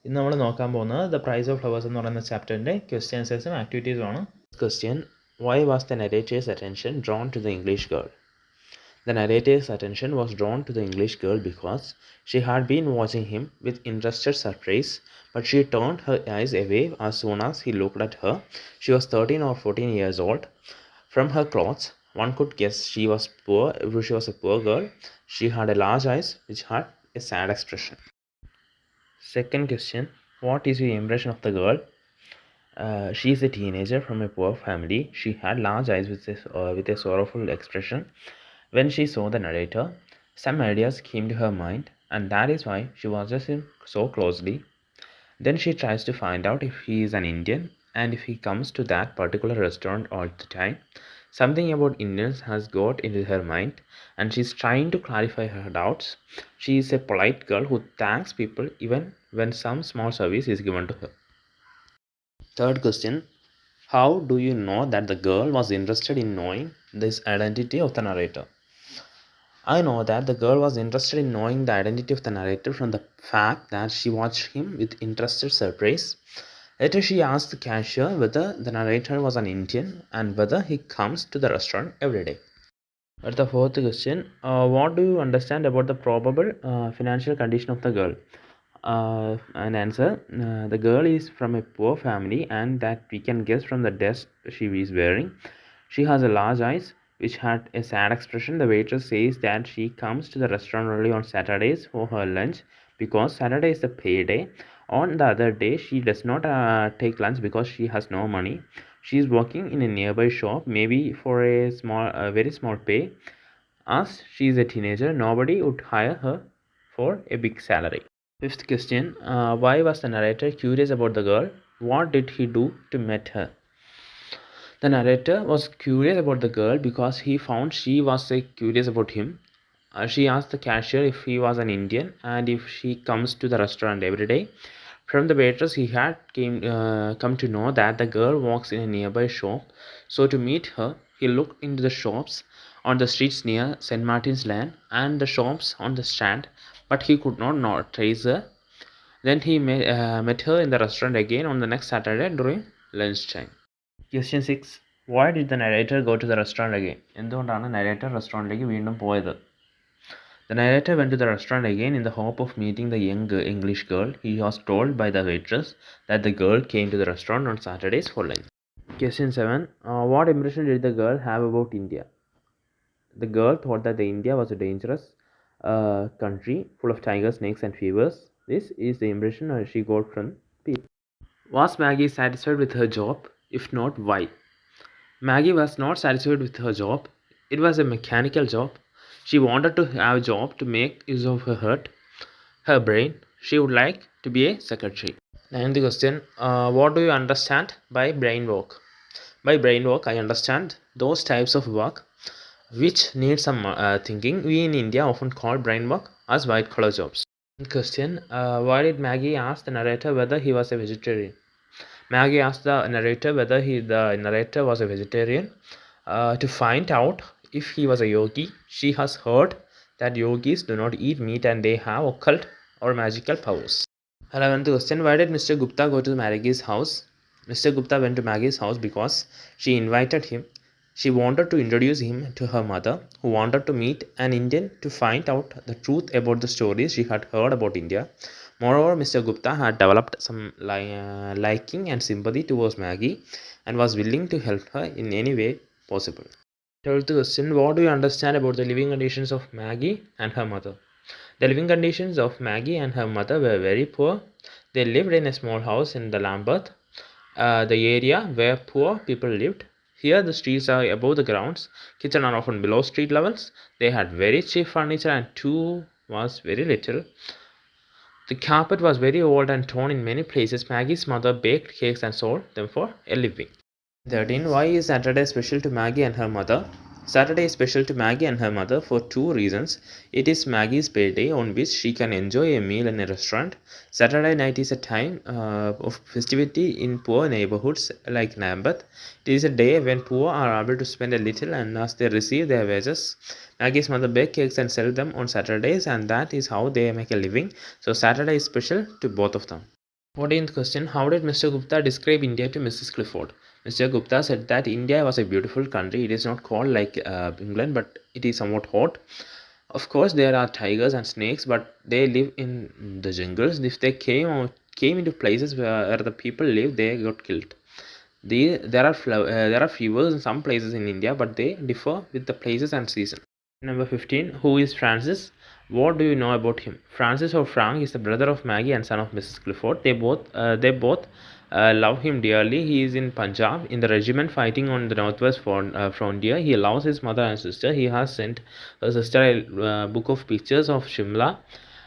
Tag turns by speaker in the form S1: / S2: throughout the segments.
S1: ഇന്ന് നമ്മൾ നോക്കാൻ പോകുന്നത് ദ പ്രൈസ് ഓഫ് ഫ്ലവേഴ്സ് എന്ന് പറയുന്ന ചാപ്റ്ററിൻ്റെ ക്വസ്റ്റ്യൻസും ആക്ടിവിറ്റീസും ആണ്. Question: Why was the narrator's attention drawn to the English girl? The narrator's attention was drawn to the English girl because she had been watching him with interested surprise, but she turned her eyes away as soon as he looked at her. She was 13 or 14 years old. From her clothes, one could guess she was poor. She was a poor girl. She had a large eyes which had a sad expression. Second question: What is your impression of the girl? She is a teenager from a poor family. She had large eyes with a sorrowful expression. When she saw the narrator, some ideas came to her mind, and that is why she watches him so closely. Then she tries to find out if he is an Indian and if he comes to that particular restaurant all the time. Something about Indians has got into her mind, and she's trying to clarify her doubts. She is a polite girl who thanks people even when some small service is given to her. Third question: How do you know that the girl was interested in knowing this identity of the narrator? I know that the girl was interested in knowing the identity of the narrator from the fact that she watched him with interested surprise. Later, she asked the cashier whether the narrator was an Indian and whether he comes to the restaurant every day. At the fourth question: what do you understand about the probable financial condition of the girl? An answer: the girl is from a poor family, and that we can guess from the dress she is wearing. She has a large eyes which had a sad expression. The waitress says that she comes to the restaurant only on Saturdays for her lunch because Saturday is the payday. On the other day, she does not take lunch because she has no money. She is working in a nearby shop, maybe for a very small pay. As she is a teenager, nobody would hire her for a big salary. Fifth question: why was the narrator curious about the girl? What did he do to meet her? The narrator was curious about the girl because he found she was curious about him. She asked the cashier if he was an Indian and if she comes to the restaurant every day. From the waitress, he had come to know that the girl works in a nearby shop. So to meet her, he looked into the shops on the streets near St. Martin's Lane and the shops on the Strand, but he could not trace her. Then he met her in the restaurant again on the next Saturday during lunchtime. Question 6: Why did the narrator go to the restaurant again? എന്തുകൊണ്ടാണ് narrator റെസ്റ്റോറൻറ്റിലേക്ക് വീണ്ടും പോയത്? The narrator went to the restaurant again in the hope of meeting the young English girl. He was told by the waitress that the girl came to the restaurant on Saturdays for lunch. Question 7: what impression did the girl have about India? The girl thought that India was a dangerous country full of tigers, snakes, and fevers. This is the impression she got from people. Was Maggie satisfied with her job? If not, why? Maggie was not satisfied with her job. It was a mechanical job. She wanted to have a job to make use of her heart, her brain. She would like to be a secretary. Ninth question: what do you understand by brain work? By brain work, I understand those types of work which need some thinking. We in India often call brain work as white collar jobs. Question: why did Maggie ask the narrator whether he was a vegetarian? Maggie asked the narrator whether the narrator was a vegetarian to find out if he was a yogi. She has heard that yogis do not eat meat and they have occult or magical powers. 11th question: why did Mr. Gupta go to Maggie's house? Mr. Gupta went to Maggie's house because she invited him. She wanted to introduce him to her mother, who wanted to meet an Indian to find out the truth about the stories she had heard about India. Moreover, Mr. Gupta had developed some liking and sympathy towards Maggie and was willing to help her in any way possible. 12th question: what do you understand about the living conditions of Maggie and her mother? The living conditions of Maggie and her mother were very poor. They lived in a small house in the Lambeth, the area where poor people lived. Here the streets are above the grounds, kitchen are often below street levels. They had very cheap furniture and too was very little. The carpet was very old and torn in many places. Maggie's mother baked cakes and sold them for a living. 13. Why is Saturday special to Maggie and her mother? Saturday is special to Maggie and her mother for two reasons. It is Maggie's birthday on which she can enjoy a meal in a restaurant. Saturday night is a time of festivity in poor neighborhoods like Lambeth. It is a day when poor are able to spend a little and as they receive their wages. Maggie's mother bake cakes and sell them on Saturdays, and that is how they make a living. So Saturday is special to both of them. 14th question. How did Mr. Gupta describe India to Mrs. Clifford? Mr. Gupta said that India was a beautiful country. It is not cold like England, but it is somewhat hot. Of course, there are tigers and snakes, but they live in the jungles. If they came into places where the people live, they got killed. There are fevers in some places in India, but they differ with the places and season. Number 15. Who is Francis? What do you know about him? Francis or Frank is the brother of Maggie and son of Mrs. Clifford. They both love him dearly. He is in Punjab in the regiment fighting on the northwest frontier. He loves his mother and sister. He has sent her sister a book of pictures of Shimla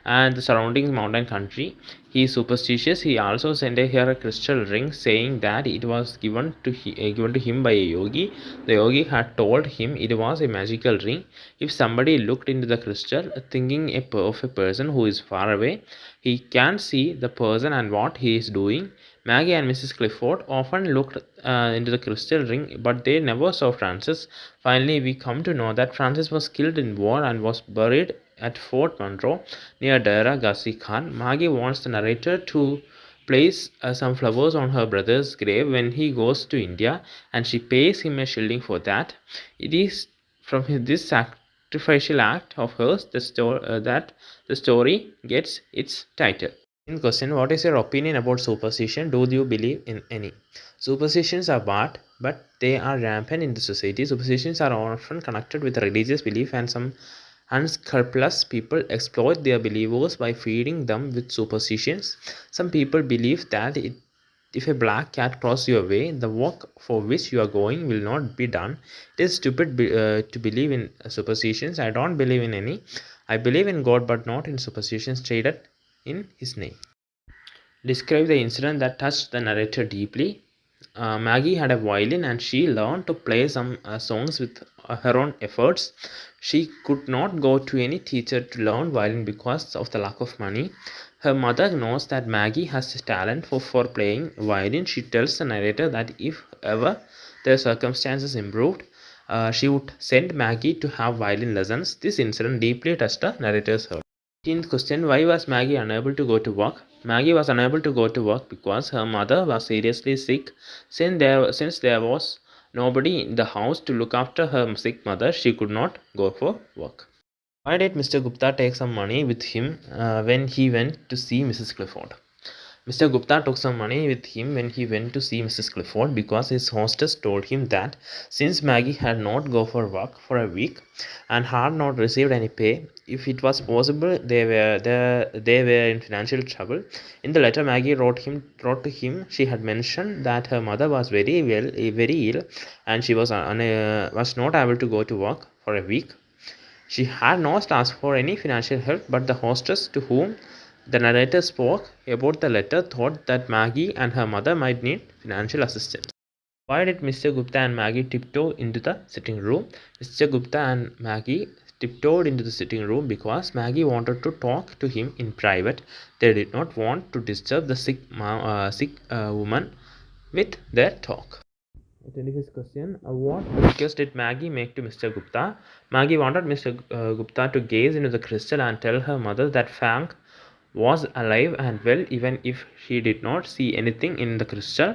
S1: and the surrounding mountain country. He is superstitious. He also sent her a crystal ring saying that it was given to him by a yogi. The yogi had told him it was a magical ring. If somebody looked into the crystal thinking of a person who is far away, he can see the person and what he is doing. Maggie and Mrs. Clifford often looked into the crystal ring, but they never saw Francis. Finally, we come to know that Francis was killed in war and was buried at Fort Monroe near Dera Ghazi Khan. Maggie wants the narrator to place some flowers on her brother's grave when he goes to India, and she pays him a shilling for that. It is from this sacrificial act of hers that the story gets its title. In question, what is your opinion about superstition? Do you believe in any? Superstitions are bad, but they are rampant in the society. Superstitions are often connected with religious belief, and some unscrupulous people exploit their believers by feeding them with superstitions. Some people believe that if a black cat crosses your way, the work for which you are going will not be done. It is stupid to believe in superstitions. I don't believe in any. I believe in God, but not in superstitions stated in His name. Describe the incident that touched the narrator deeply. Maggie had a violin and she learned to play some songs with her own efforts. She could not go to any teacher to learn violin because of the lack of money. Her mother knows that Maggie has a talent for playing violin. She tells the narrator that if ever their circumstances improved, she would send Maggie to have violin lessons. This incident deeply touched the narrator's heart. 18th question. Why was Maggie unable to go to work? Maggie was unable to go to work because her mother was seriously sick. Since there was nobody in the house to look after her sick mother, she could not go for work. Why did Mr. Gupta take some money with him when he went to see Mrs. Clifford? Mr. Gupta took some money with him when he went to see Mrs. Clifford because his hostess told him that since Maggie had not gone for work for a week and had not received any pay, if it was possible they were in financial trouble. In the letter Maggie wrote to him, she had mentioned that her mother was very ill, and she was not able to go to work for a week. She had not asked for any financial help, but the hostess to whom the narrator spoke about the letter thought that Maggie and her mother might need financial assistance. Why did Mr. Gupta and Maggie tiptoe into the sitting room? Mr. Gupta and Maggie tiptoed into the sitting room because Maggie wanted to talk to him in private. They did not want to disturb the sick woman with their talk. 25th question. What request did Maggie make to Mr. Gupta? Maggie wanted Mr. Gupta to gaze into the crystal and tell her mother that Frank was alive and well even if she did not see anything in the crystal.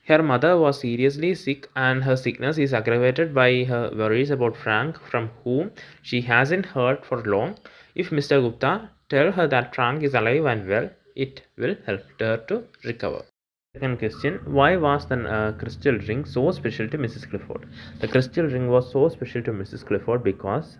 S1: Her mother was seriously sick and her sickness is aggravated by her worries about Frank, from whom she hasn't heard for long. If Mr. Gupta tell her that Frank is alive and well, it will help her to recover. Second question. Why was the crystal ring so special to Mrs. Clifford? The crystal ring was so special to Mrs. Clifford because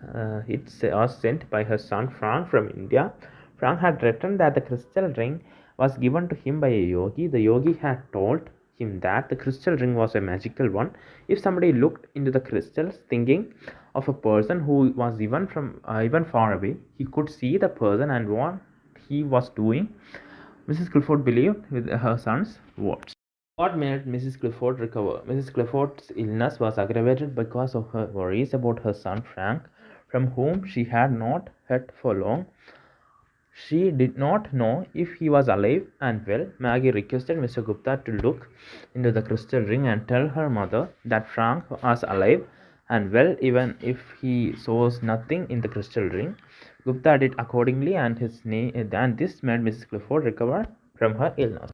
S1: it was sent by her son Frank from India. Frank had written that the crystal ring was given to him by a yogi. The yogi had told him that the crystal ring was a magical one. If somebody looked into the crystals thinking of a person who was even far away, he could see the person and what he was doing. Mrs. Clifford believed with her son's words. What made Mrs. Clifford recover? Mrs. Clifford's illness was aggravated because of her worries about her son Frank, from whom she had not heard for long. She did not know if he was alive and well. Maggie requested Mr. Gupta to look into the crystal ring and tell her mother that Frank was alive and well even if he saw nothing in the crystal ring. Gupta did accordingly, and this made Mrs. Clifford recover from her illness.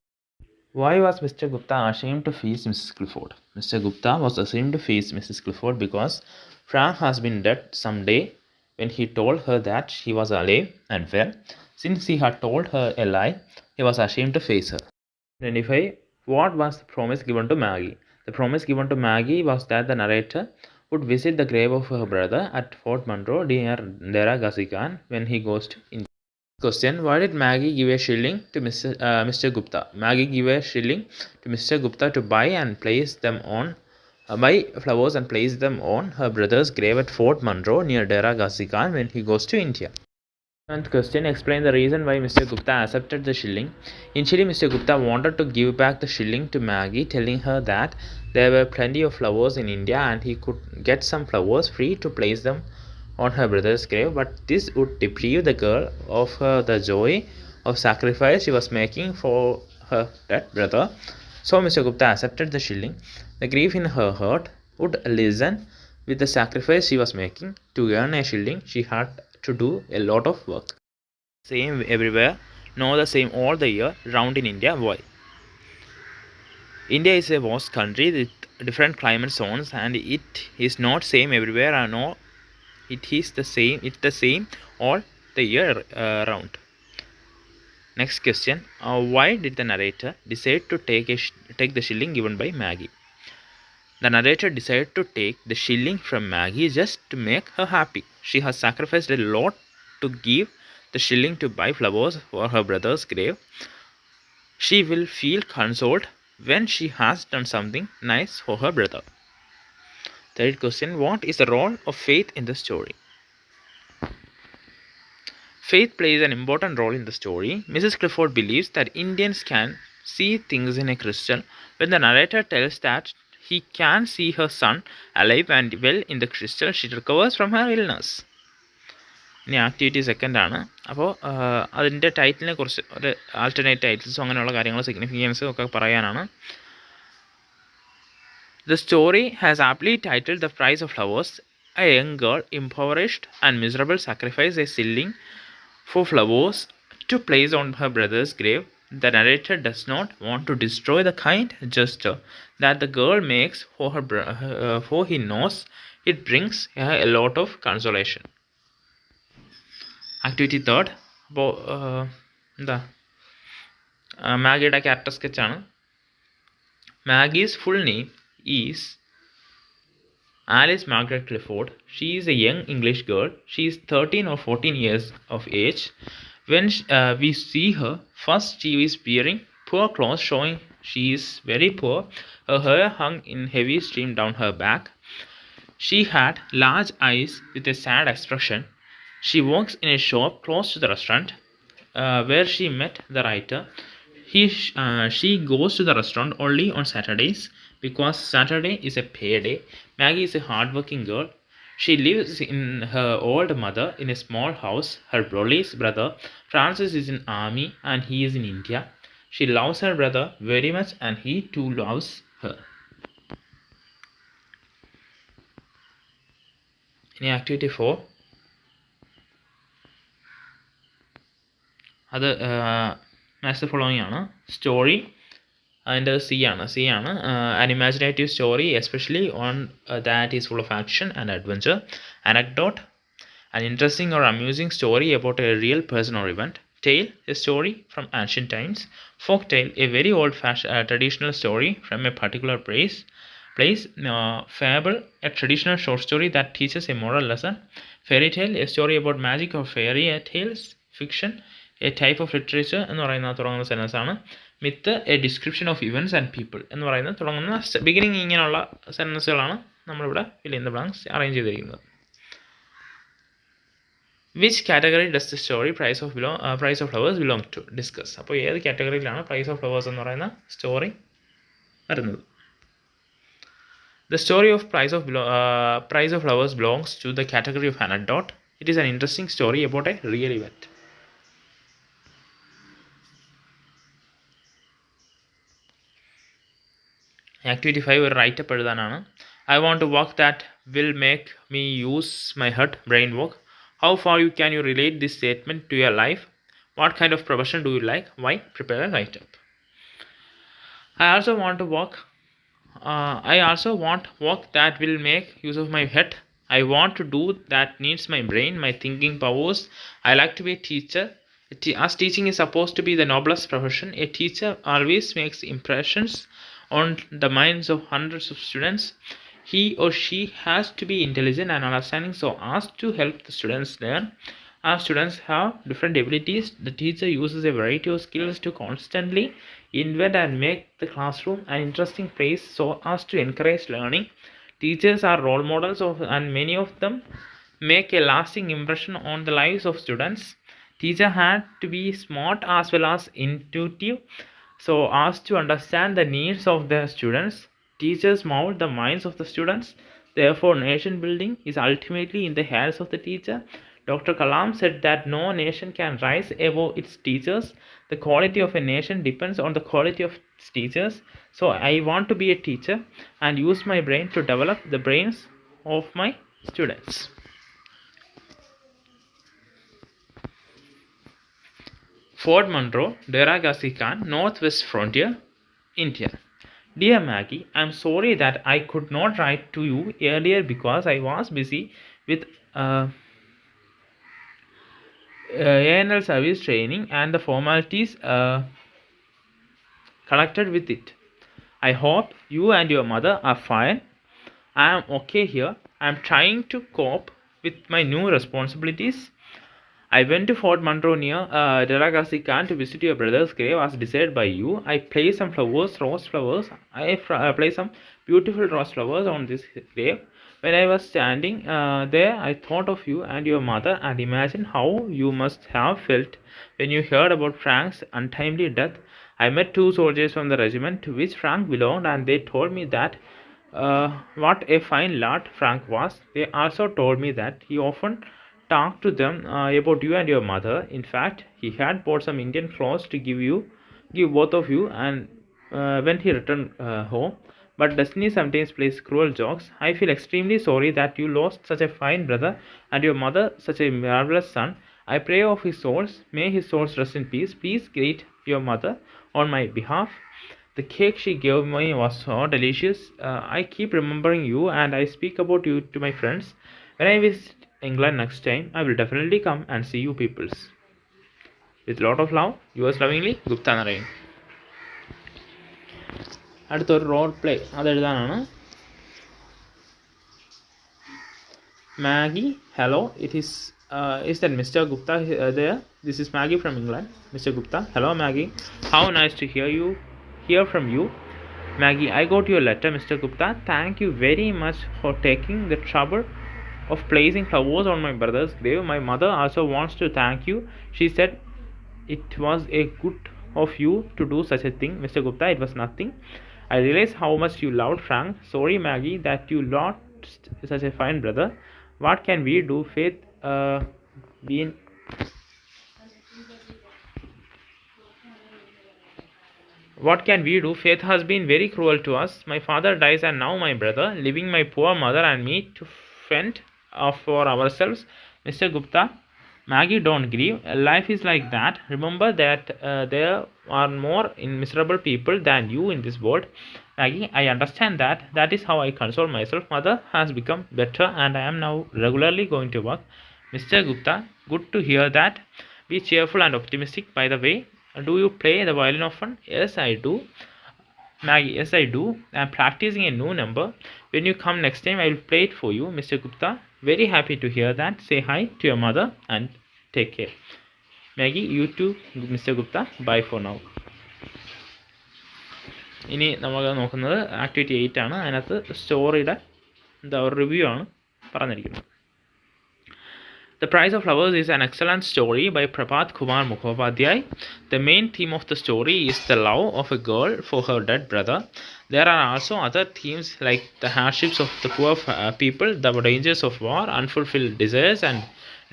S1: Why was Mr. Gupta ashamed to face Mrs. Clifford? Mr. Gupta was ashamed to face Mrs. Clifford because Frank has been dead some day when he told her that he was alive and well. Since he had told her a lie, he was ashamed to face her. 25. What was the promise given to Maggie? The promise given to Maggie was that the narrator would visit the grave of her brother at Fort Monroe near Dera Ghazi when he goes to India. Question: why did Maggie give a shilling to Mr. Gupta? Maggie gave a shilling to Mr. Gupta to buy flowers and place them on her brother's grave at Fort Monroe near Dera Ghazi when he goes to India. Seventh question: explain the reason why Mr. Gupta accepted the shilling. Initially, Mr. Gupta wanted to give back the shilling to Maggie, telling her that there were plenty of flowers in India and he could get some flowers free to place them on her brother's grave, but this would deprive the girl of the joy of sacrifice she was making for her dead brother. So Mr. Gupta accepted the shilling. The grief in her heart would lessen with the sacrifice she was making. To earn a shilling, she had to do a lot of work. Same everywhere, not the same all the year round in India. Why? India is a vast country with different climate zones, and it is not same everywhere, and no, it's the same all the year round. Next question: why did the narrator decide to take the shilling given by Maggie? The narrator decided to take the shilling from Maggie just to make her happy. She has sacrificed a lot to give the shilling to buy flowers for her brother's grave. She will feel consoled when she has done something nice for her brother. Third question: what is the role of faith in the story? Faith plays an important role in the story. Mrs. Clifford believes that Indians can see things in a crystal. When the narrator tells that he can see her son alive and well in the crystal, she recovers from her illness. ഇനി activity second ആണ്. അപ്പോൾ അതിൻ്റെ ടൈറ്റിലിനെ കുറിച്ച് ഒരു alternate ടൈറ്റിൽസും അങ്ങനെയുള്ള കാര്യങ്ങൾ സിഗ്നിഫിക്കൻസും ഒക്കെ പറയാനാണ്. The story has aptly titled The Price of Flowers. A young girl, impoverished and miserable, sacrifices a shilling for flowers to place on her brother's grave. The narrator does not want to destroy the kind gesture that the girl makes for he knows it brings her a lot of consolation. Activity third. അപ്പോൾ എന്താ മാഗിയുടെ character സ്കെച്ചാണ്. Maggie's full name is Alice Margaret Clifford. She is a young English girl. She is 13 or 14 years of age. When we see her, first she is wearing poor clothes, showing she is very poor. Her hair hung in heavy stream down her back. She had large eyes with a sad expression. She works in a shop close to the restaurant where she met the writer. She goes to the restaurant only on Saturdays because Saturday is a payday. Maggie is a hard-working girl. She lives in her old mother in a small house. Her Broly's brother Francis is in army and he is in India. She loves her brother very much and he too loves her. In activity 4, അത് match the following ആണ്. Story അതിൻ്റെ C ആണ് an imaginative story, especially one that is full of action and adventure. Anecdote, an interesting or amusing story about a real person or event. Tale, a story from ancient times. Folk tale, a very old-fashioned traditional story from a particular place. Fable, a traditional short story that teaches a moral lesson. Fairy tale, a story about magic or fairy tales. Fiction, a type of literature എന്ന് പറയുന്ന തുടങ്ങുന്ന sentence ആണ്. Myth, a description of events and people എന്ന് പറയുന്ന തുടങ്ങുന്ന beginning ഇങ്ങനെയുള്ള സെൻറ്റൻസുകളാണ് നമ്മളിവിടെ fill in the blanks arrange ചെയ്തിരിക്കുന്നത്. Which category does the story price of flowers belong to? Discuss. അപ്പോൾ ഏത് കാറ്റഗറിയിലാണ് പ്രൈസ് ഓഫ് ഫ്ലവേഴ്സ് എന്ന് പറയുന്ന സ്റ്റോറി വരുന്നത്? The story of Price of Flowers belongs to the category of anecdote. It is an interesting story about a real event. Activity 5 ഒരു writeup എഴുതാനാണ്. I want to work that will make me use my head brain work. How far can you relate this statement to your life? What kind of profession do you like? Why? Prepare a write-up. I also want to work that will make use of my head. I want to do that needs my brain, my thinking powers. I like to be a teacher. As teaching is supposed to be the noblest profession, a teacher always makes impressions on the minds of hundreds of students. He or she has to be intelligent and understanding so as to help the students learn. As students have different abilities, the teacher uses a variety of skills to constantly invent and make the classroom an interesting place so as to encourage learning. Teachers are role models and many of them make a lasting impression on the lives of students. Teacher had to be smart as well as intuitive so as to understand the needs of the students. Teachers mold the minds of the students. Therefore, nation building is ultimately in the hands of the teacher. Dr. Kalam said that no nation can rise above its teachers. The quality of a nation depends on the quality of its teachers. So, I want to be a teacher and use my brain to develop the brains of my students. Fort Monroe, Dera Ghazi Khan, Northwest Frontier, India. Dear Maggie, I am sorry that I could not write to you earlier because I was busy with ANL service training and the formalities connected with it. I hope you and your mother are fine. I am okay here. I am trying to cope with my new responsibilities. I went to Fort Monroe near Delagasi Khan to visit your brother's grave as decided by you. I placed some flowers, rose flowers. I placed some beautiful rose flowers on this grave. When I was standing there, I thought of you and your mother and imagined how you must have felt when you heard about Frank's untimely death. I met two soldiers from the regiment to which Frank belonged, and they told me that what a fine lad Frank was. They also told me that he often talked to them about you and your mother. In fact, he had bought some Indian clothes to give both of you, and when he returned home. But destiny sometimes plays cruel jokes. I feel extremely sorry that you lost such a fine brother and your mother such a marvelous son. I pray of his souls. May his souls rest in peace. Please greet your mother on my behalf. The cake she gave me was so delicious. I keep remembering you and I speak about you to my friends. When I visit England next time, I will definitely come and see you peoples. With lot of love, yours lovingly, Gupta Narayan. അടുത്തൊരു role play അതെഴുതാനാണ്. Maggie, hello, is that Mr. Gupta there? This is Maggie from England. Mr. Gupta, hello Maggie. How nice to hear from you. Maggie, I got your letter, Mr. Gupta. Thank you very much for taking the trouble of placing flowers on my brother's grave. My mother also wants to thank you. She said it was a good of you to do such a thing. Mr. Gupta, it was nothing. I realize how much you loved Frank. Sorry Maggie that you lost such a fine brother. What can we do? Faith What can we do? Faith has been very cruel to us. My father dies and now my brother, leaving my poor mother and me to fend for ourselves. Mr. Gupta, Maggie, don't grieve. Life is like that. Remember that there are more miserable people than you in this world. Maggie, I understand that. That is how I console myself. Mother has become better and I am now regularly going to work. Mr. Gupta, good to hear that. Be cheerful and optimistic. By the way, do you play the violin often? Yes, I do. Maggie, yes, I do. I am practicing a new number. When you come next time, I will play it for you. Mr. Gupta, very happy to hear that. Say hi to your mother and take care. Maggie, you too, Mr. Gupta. Bye for now. ഇനി നമ്മൾ നോക്കുന്നത് activity 8 ആണ്. അതിനകത്ത് സ്റ്റോറിയുടെ ഒരു review ആണ് പറഞ്ഞിരിക്കുന്നത്. The Price of Flowers is an excellent story by Prabhat Kumar Mukhopadhyay. The main theme of the story is the love of a girl for her dead brother. There are also other themes like the hardships of the poor people, the dangers of war, unfulfilled desires, and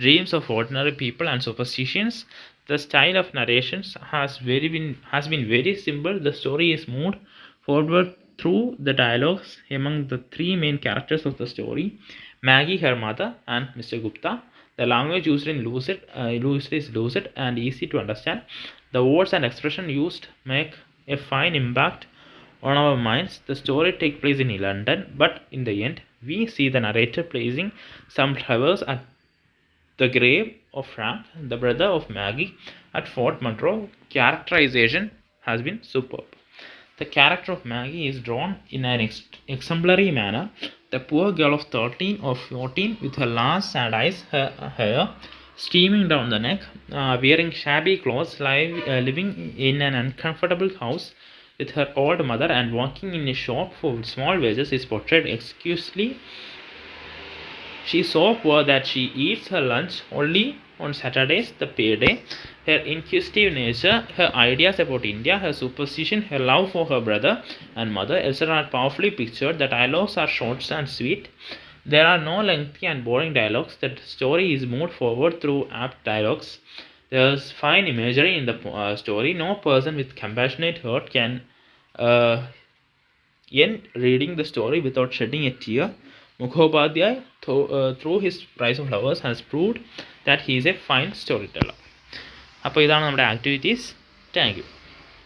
S1: dreams of ordinary people and superstitions. The style of narrations has been very simple. The story is moved forward through the dialogues among the three main characters of the story, Maggie, her mother, and Mr. Gupta. The language used is lucid and easy to understand. The words and expression used make a fine impact on our minds. The story takes place in London, but in the end, we see the narrator placing some flowers at the grave of Frank, the brother of Maggie, at Fort Monroe. Characterization has been superb. The character of Maggie is drawn in an exemplary manner. The poor girl of 13 or 14 with her large sad eyes, her hair streaming down the neck, wearing shabby clothes, living in an uncomfortable house with her old mother and working in a shop for small wages is portrayed exquisitely. She is so poor that she eats her lunch only on Saturdays, the payday. Her inquisitive nature, her ideas about India, her superstition, her love for her brother and mother, etc. are powerfully pictured. The dialogues are short and sweet. There are no lengthy and boring dialogues. The story is moved forward through apt dialogues. There is fine imagery in the story. No person with compassionate heart can end reading the story without shedding a tear. Mukhopadhyay, through his Prize of Flowers, has proved that he is a fine storyteller. അപ്പോൾ ഇതാണ് നമ്മുടെ activities. Thank you.